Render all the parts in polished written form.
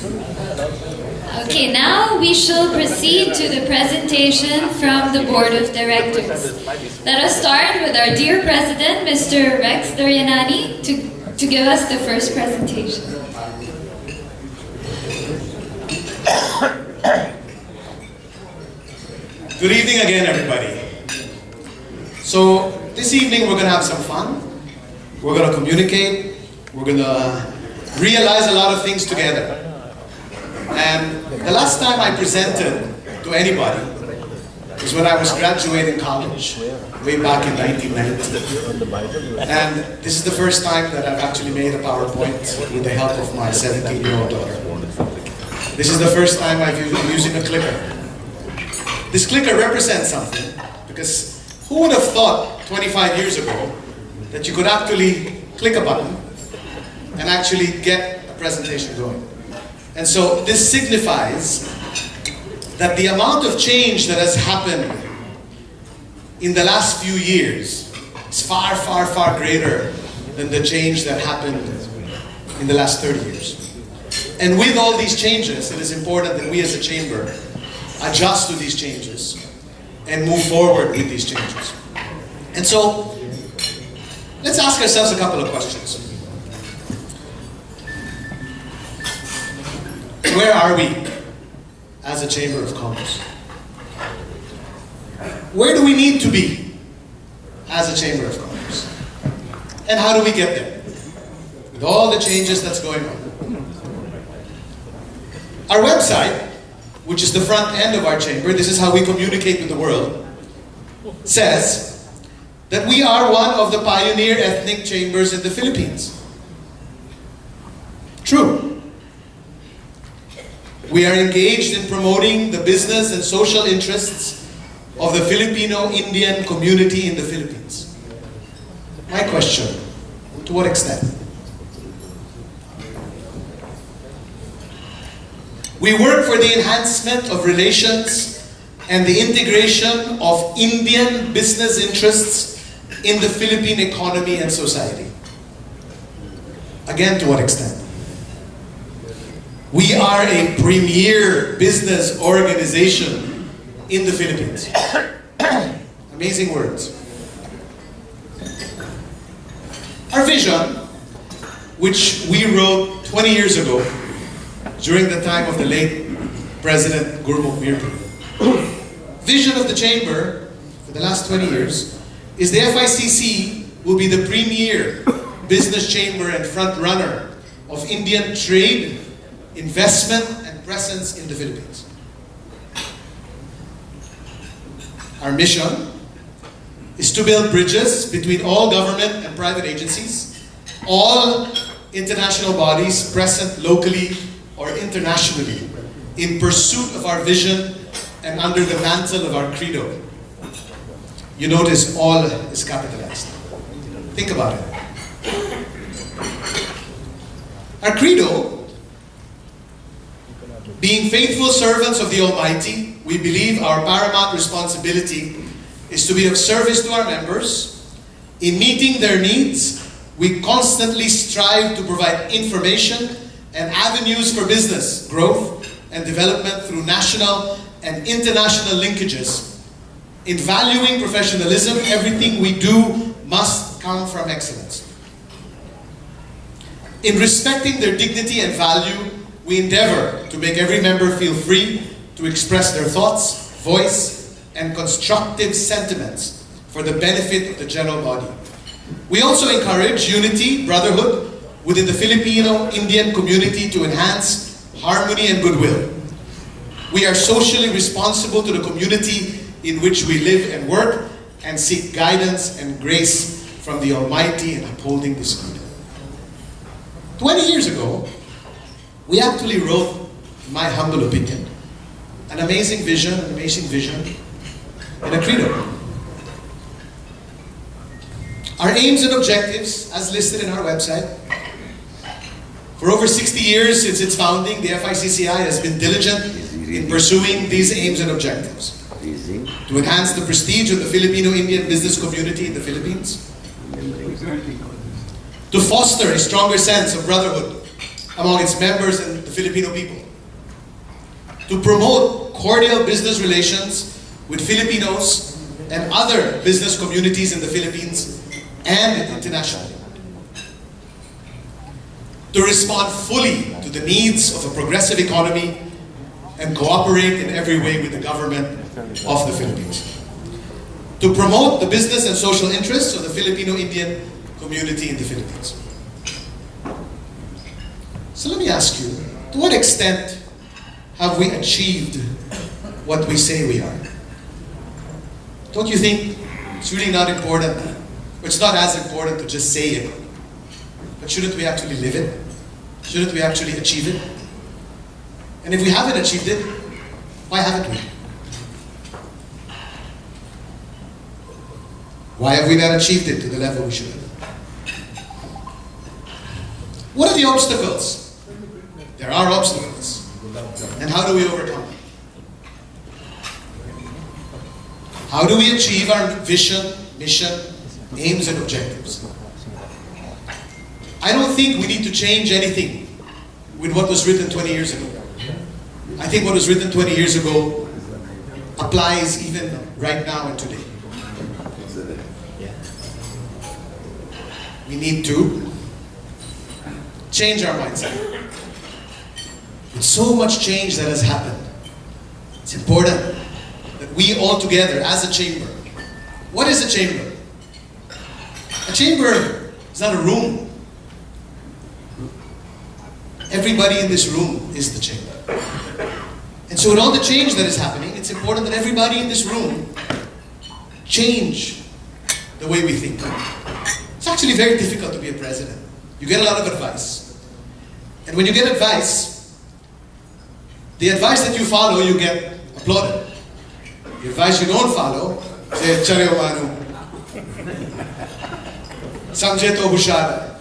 Okay, now we shall proceed to the presentation from the Board of Directors. Let us start with our dear President, Mr. Rex Dorianani, to give us the first presentation. Good evening again, everybody. So, this evening we're going to have some fun. We're going to communicate. We're going to realize a lot of things together. And the last time I presented to anybody was when I was graduating college, way back in 1990. And this is the first time that I've actually made a PowerPoint with the help of my 17-year-old daughter. This is the first time I'm using a clicker. This clicker represents something, because who would have thought 25 years ago that you could actually click a button and actually get a presentation going? And so this signifies that the amount of change that has happened in the last few years is far, far, far greater than the change that happened in the last 30 years. And with all these changes, it is important that we as a chamber adjust to these changes and move forward with these changes. And so, let's ask ourselves a couple of questions. Where are we as a Chamber of Commerce? Where do we need to be as a Chamber of Commerce? And how do we get there? With all the changes that's going on. Our website, which is the front end of our chamber, this is how we communicate with the world, says that we are one of the pioneer ethnic chambers in the Philippines. True. We are engaged in promoting the business and social interests of the Filipino-Indian community in the Philippines. My question, to what extent? We work for the enhancement of relations and the integration of Indian business interests in the Philippine economy and society. Again, to what extent? We are a premier business organization in the Philippines. Amazing words. Our vision, which we wrote 20 years ago, during the time of the late President Gurmukh Mirpur. Vision of the Chamber for the last 20 years is the FICC will be the premier business chamber and front runner of Indian trade, investment, and presence in the Philippines. Our mission is to build bridges between all government and private agencies, all international bodies present locally or internationally, in pursuit of our vision and under the mantle of our credo. You notice all is capitalized. Think about it. Our credo, being faithful servants of the Almighty, we believe our paramount responsibility is to be of service to our members. In meeting their needs, we constantly strive to provide information and avenues for business, growth, and development through national and international linkages. In valuing professionalism, everything we do must come from excellence. In respecting their dignity and value, we endeavor to make every member feel free to express their thoughts, voice, and constructive sentiments for the benefit of the general body. We also encourage unity, brotherhood, within the Filipino-Indian community to enhance harmony and goodwill. We are socially responsible to the community in which we live and work and seek guidance and grace from the Almighty in upholding this freedom. 20 years ago, we actually wrote, in my humble opinion, an amazing vision and a credo. Our aims and objectives, as listed in our website. For over 60 years since its founding, the FICCI has been diligent in pursuing these aims and objectives. To enhance the prestige of the Filipino-Indian business community in the Philippines. To foster a stronger sense of brotherhood among its members and the the Filipino people. To promote cordial business relations with Filipinos and other business communities in the Philippines and internationally. To respond fully to the needs of a progressive economy and cooperate in every way with the government of the Philippines. To promote the business and social interests of the Filipino-Indian community in the Philippines. So let me ask you, to what extent have we achieved what we say we are? Don't you think it's really not important? It's not as important to just say it. But shouldn't we actually live it? Shouldn't we actually achieve it? And if we haven't achieved it, why haven't we? Why have we not achieved it to the level we should have? What are the obstacles? There are obstacles. And how do we overcome them? How do we achieve our vision, mission, aims, and objectives? I don't think we need to change anything with what was written 20 years ago. I think what was written 20 years ago applies even right now and today. We need to change our mindset. With so much change that has happened, it's important that we all together as a chamber. What is a chamber? A chamber is not a room. Everybody in this room is the chamber. And so with all the change that is happening, it's important that everybody in this room change the way we think. It's actually very difficult to be a president. You get a lot of advice. And when you get advice, the advice that you follow, you get applauded. The advice you don't follow, say, "Chale manu. Samjhe to hushara."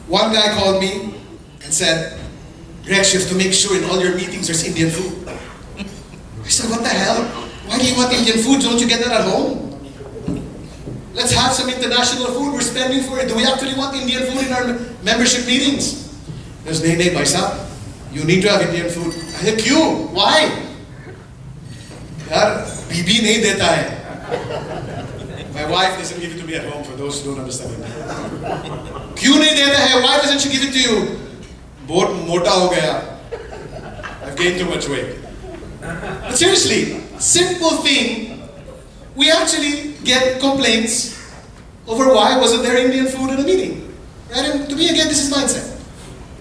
One guy called me and said, "Rex, you have to make sure in all your meetings there's Indian food." I said, "What the hell? Why do you want Indian food? Don't you get that at home? Let's have some international food. We're spending for it. Do we actually want Indian food in our membership meetings?" There's "Nahi, Baisa. You need to have Indian food." I said, "Kyun? Why?" Yaar, bibi nahi deta hai. My wife doesn't give it to me at home, for those who don't understand it. "Kyun nahi deta hai? Why doesn't she give it to you?" "Bahut mota ho gaya. I've gained too much weight." But seriously, simple thing, we actually get complaints over why wasn't there Indian food in a meeting. Right? And to me, again, this is mindset.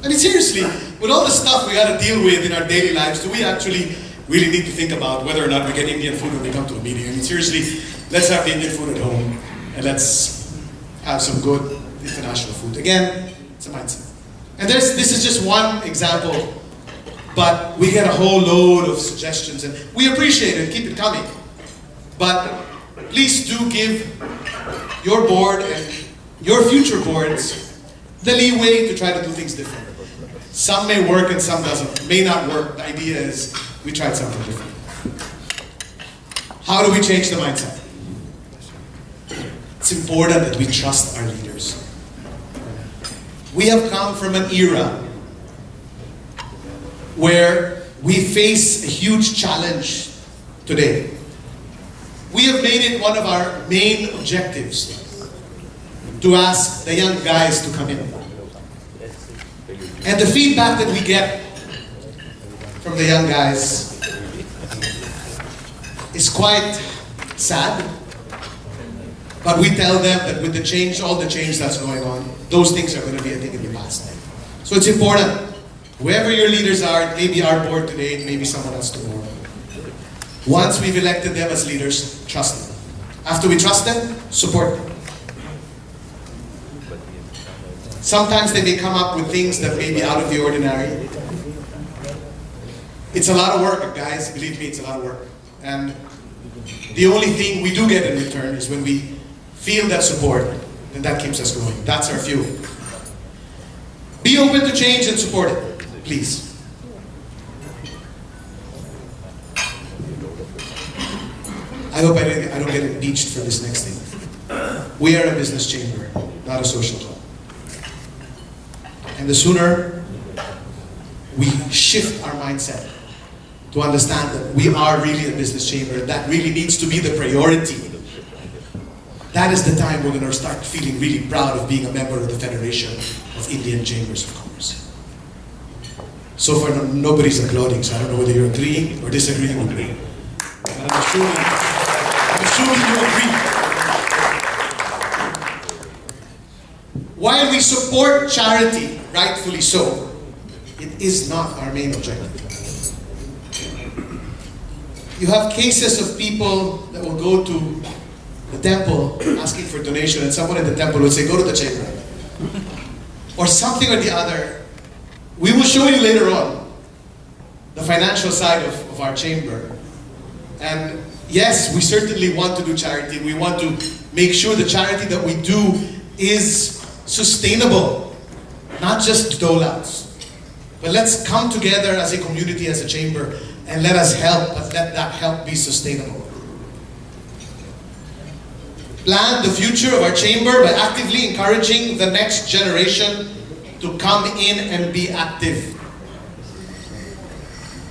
I mean, seriously, with all the stuff we got to deal with in our daily lives, do we actually really need to think about whether or not we get Indian food when we come to a meeting? I mean, seriously, let's have the Indian food at home and let's have some good international food. Again, it's a mindset. And this is just one example, but we get a whole load of suggestions and we appreciate it. Keep it coming. But please do give your board and your future boards the leeway to try to do things different. Some may work and some doesn't. May not work. The idea is we tried something different. How do we change the mindset? It's important that we trust our leaders. We have come from an era where we face a huge challenge today. We have made it one of our main objectives to ask the young guys to come in. And the feedback that we get from the young guys is quite sad. But we tell them that with the change, all the change that's going on, those things are going to be a thing in the past. So it's important. Whoever your leaders are, it may be our board today, it may be someone else tomorrow. Once we've elected them as leaders, trust them. After we trust them, support them. Sometimes they may come up with things that may be out of the ordinary. It's a lot of work, guys. Believe me, it's a lot of work. And the only thing we do get in return is when we feel that support, then that keeps us going. That's our fuel. Be open to change and support it, please. I hope I don't get impeached for this next thing. We are a business chamber, not a social club. And the sooner we shift our mindset to understand that we are really a business chamber, that really needs to be the priority, that is the time we're going to start feeling really proud of being a member of the Federation of Indian Chambers of Commerce. So far, nobody's applauding, so I don't know whether you're agreeing or disagreeing with me. But I'm assuming you agree. While we support charity, rightfully so, it is not our main objective. You have cases of people that will go to the temple asking for donation, and someone in the temple would say, go to the chamber. Or something or the other. We will show you later on the financial side of our chamber. And yes, we certainly want to do charity. We want to make sure the charity that we do is sustainable, not just dole-outs. But let's come together as a community, as a chamber, and let us help, but let that help be sustainable. Plan the future of our chamber by actively encouraging the next generation to come in and be active.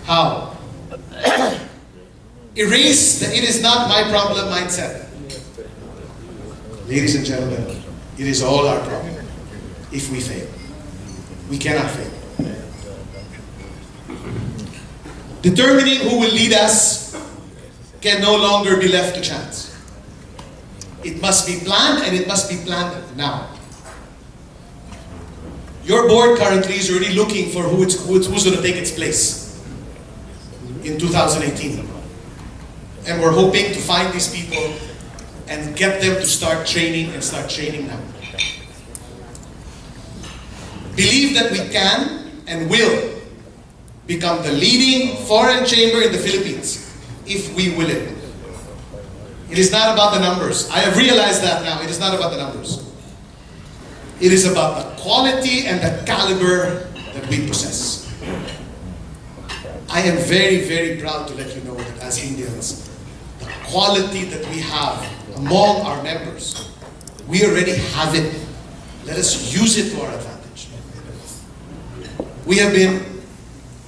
How? Erase the "it is not my problem" mindset. Ladies and gentlemen, it is all our problem if we fail. We cannot fail. Determining who will lead us can no longer be left to chance. It must be planned, and it must be planned now. Your board currently is already looking for who's going to take its place in 2018. And we're hoping to find these people and get them to start training now. Believe that we can and will become the leading foreign chamber in the Philippines if we will it. It is not about the numbers. I have realized that now. It is not about the numbers. It is about the quality and the caliber that we possess. I am very, very proud to let you know that as Indians, the quality that we have among our members, we already have it. Let us use it to our advantage. We have been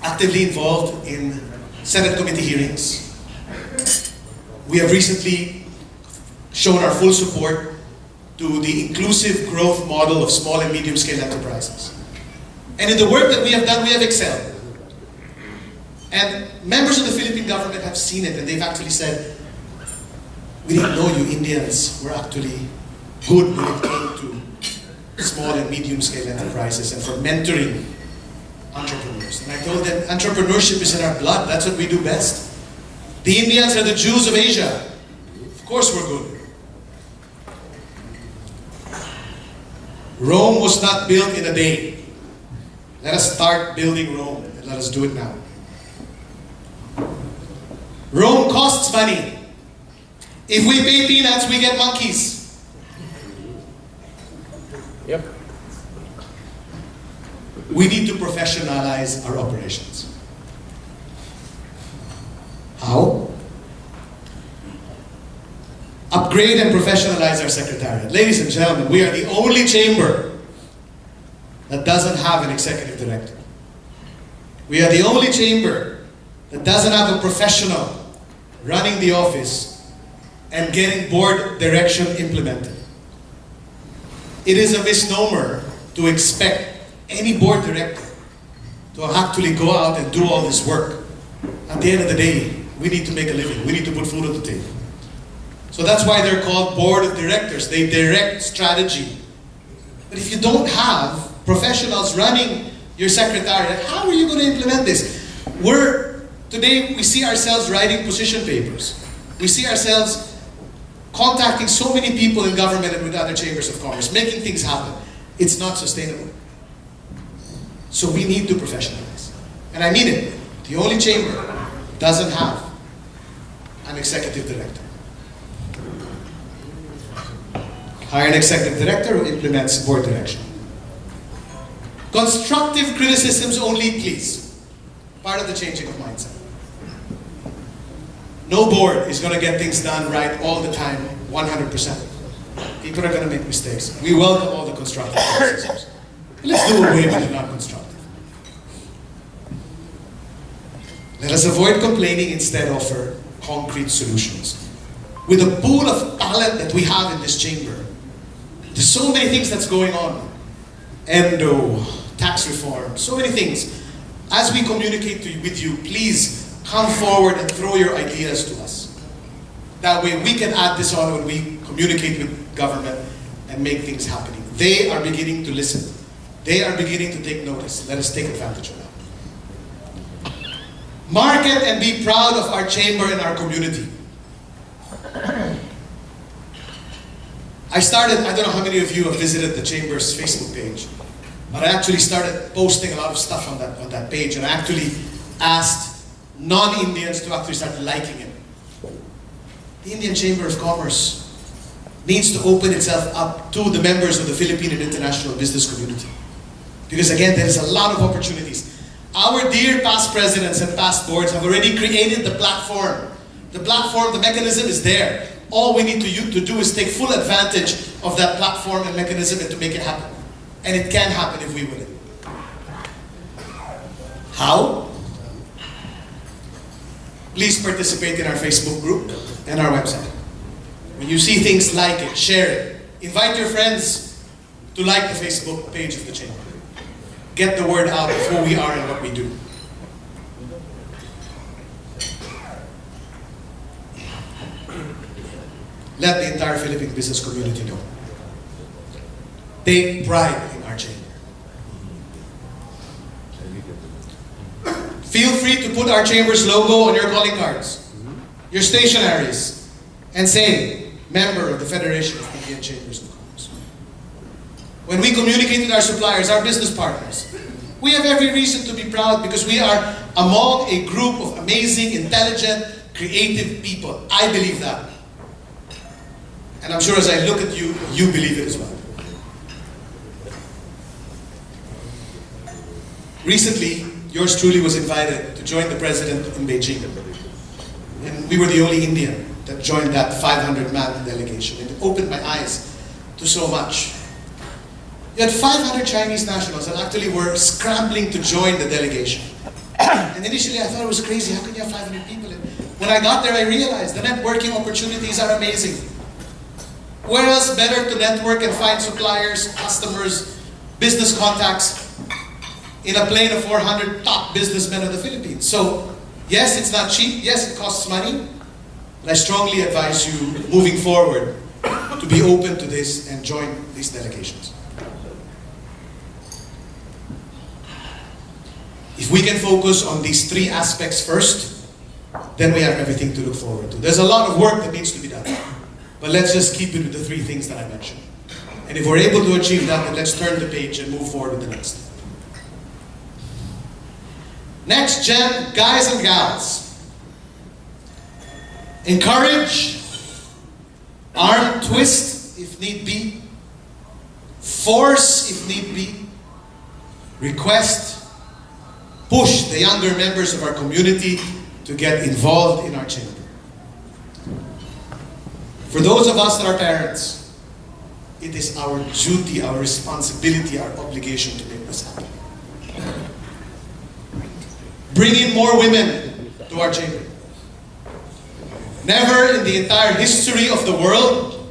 actively involved in Senate committee hearings. We have recently shown our full support to the inclusive growth model of small and medium-scale enterprises. And in the work that we have done, we have excelled. And members of the Philippine government have seen it, and they've actually said, we didn't know you Indians were actually good when it came to small and medium-scale enterprises and for mentoring entrepreneurs. And I told them, entrepreneurship is in our blood. That's what we do best. The Indians are the Jews of Asia. Of course we're good. Rome was not built in a day. Let us start building Rome, and let us do it now. Rome costs money. If we pay peanuts, we get monkeys. Yep. We need to professionalize our operations. How? Upgrade and professionalize our secretariat. Ladies and gentlemen, we are the only chamber that doesn't have an executive director. We are the only chamber that doesn't have a professional running the office and getting board direction implemented. It is a misnomer to expect any board director to actually go out and do all this work. At the end of the day, we need to make a living. We need to put food on the table. So that's why they're called board of directors. They direct strategy. But if you don't have professionals running your secretariat, how are you going to implement this? Today we see ourselves writing position papers. We see ourselves contacting so many people in government and with other chambers of commerce, making things happen. It's not sustainable. So we need to professionalize. And I mean it. The only chamber doesn't have an executive director. Hire an executive director who implements board direction. Constructive criticisms only, please. Part of the changing of mindset. No board is going to get things done right all the time, 100%. People are going to make mistakes. We welcome all the constructive criticisms. Let's do away with the non-constructive. Let us avoid complaining, instead offer concrete solutions. With the pool of talent that we have in this chamber, there's so many things that's going on. Endo, tax reform, so many things. As we communicate with you, please come forward and throw your ideas to us. That way we can add this on when we communicate with government and make things happening. They are beginning to listen. They are beginning to take notice. Let us take advantage of that. Market and be proud of our chamber and our community. I don't know how many of you have visited the chamber's Facebook page, but I actually started posting a lot of stuff on that page, and I actually asked non-Indians to actually start liking it. The Indian Chamber of Commerce needs to open itself up to the members of the Philippine and international business community. Because again, there is a lot of opportunities. Our dear past presidents and past boards have already created the platform. The platform, the mechanism is there. All we need to do is take full advantage of that platform and mechanism and to make it happen. And it can happen if we will it. How? Please participate in our Facebook group and our website. When you see things, like it, share it. Invite your friends to like the Facebook page of the chamber. Get the word out of who we are and what we do. Let the entire Philippine business community know. Take pride in our chamber. Feel free to put our chamber's logo on your calling cards, your stationaries, and say, member of the Federation of Indian Chambers of Commerce. When we communicate with our suppliers, our business partners, we have every reason to be proud because we are among a group of amazing, intelligent, creative people. I believe that. And I'm sure as I look at you, you believe it as well. Recently, yours truly was invited to join the president in Beijing. And we were the only Indian that joined that 500-man delegation. It opened my eyes to so much. You had 500 Chinese nationals that actually were scrambling to join the delegation. And initially I thought it was crazy. How can you have 500 people? And when I got there, I realized the networking opportunities are amazing. Where else better to network and find suppliers, customers, business contacts in a plane of 400 top businessmen of the Philippines? So, yes, it's not cheap. Yes, it costs money. But I strongly advise you, moving forward, to be open to this and join these delegations. If we can focus on these three aspects first, then we have everything to look forward to. There's a lot of work that needs to be done. But let's just keep it with the three things that I mentioned. And if we're able to achieve that, then let's turn the page and move forward with the next. Next gen, guys and gals. Encourage, arm twist if need be, force if need be, request, push the younger members of our community to get involved in our chamber. For those of us that are parents, it is our duty, our responsibility, our obligation to make this happen. Bring in more women to our chamber. Never in the entire history of the world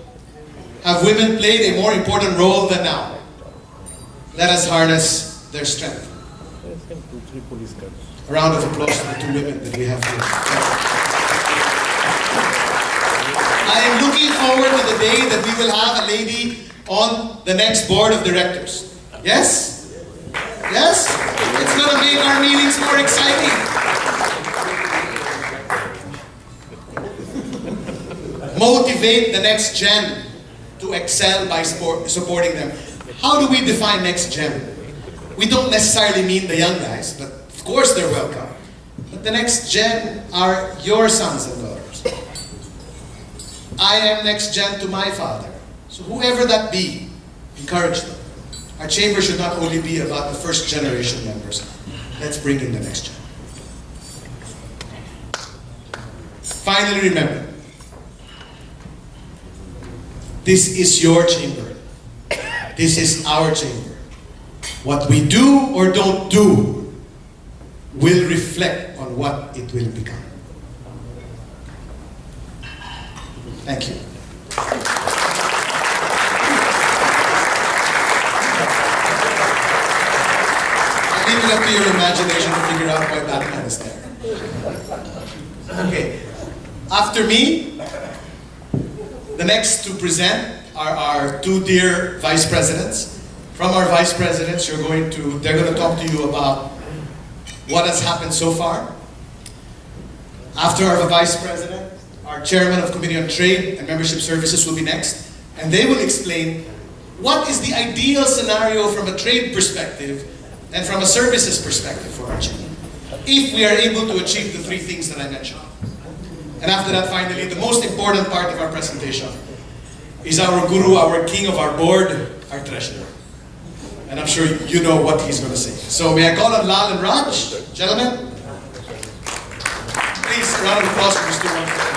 have women played a more important role than now. Let us harness their strength. A round of applause to the two women that we have here. I am looking forward to the day that we will have a lady on the next board of directors. Yes? Yes? It's going to make our meetings more exciting. Motivate the next gen to excel by supporting them. How do we define next gen? We don't necessarily mean the young guys, but of course they're welcome. But the next gen are your sons and daughters. I am next gen to my father. So whoever that be, encourage them. Our chamber should not only be about the first generation members. Let's bring in the next gen. Finally, remember, this is your chamber. This is our chamber. What we do or don't do will reflect on what it will become. Thank you. I leave it up to your imagination to figure out why Batman is there. Okay. After me, the next to present are our two dear vice presidents. From our vice presidents, they're going to talk to you about what has happened so far. After our vice president, our chairman of Committee on Trade and Membership Services will be next, and they will explain what is the ideal scenario from a trade perspective and from a services perspective for our chain, if we are able to achieve the three things that I mentioned. And after that, finally, the most important part of our presentation is our guru, our king of our board, our treasurer. And I'm sure you know what he's going to say. So may I call on Lal and Raj, gentlemen? Please, a round of applause for Mr. Ron.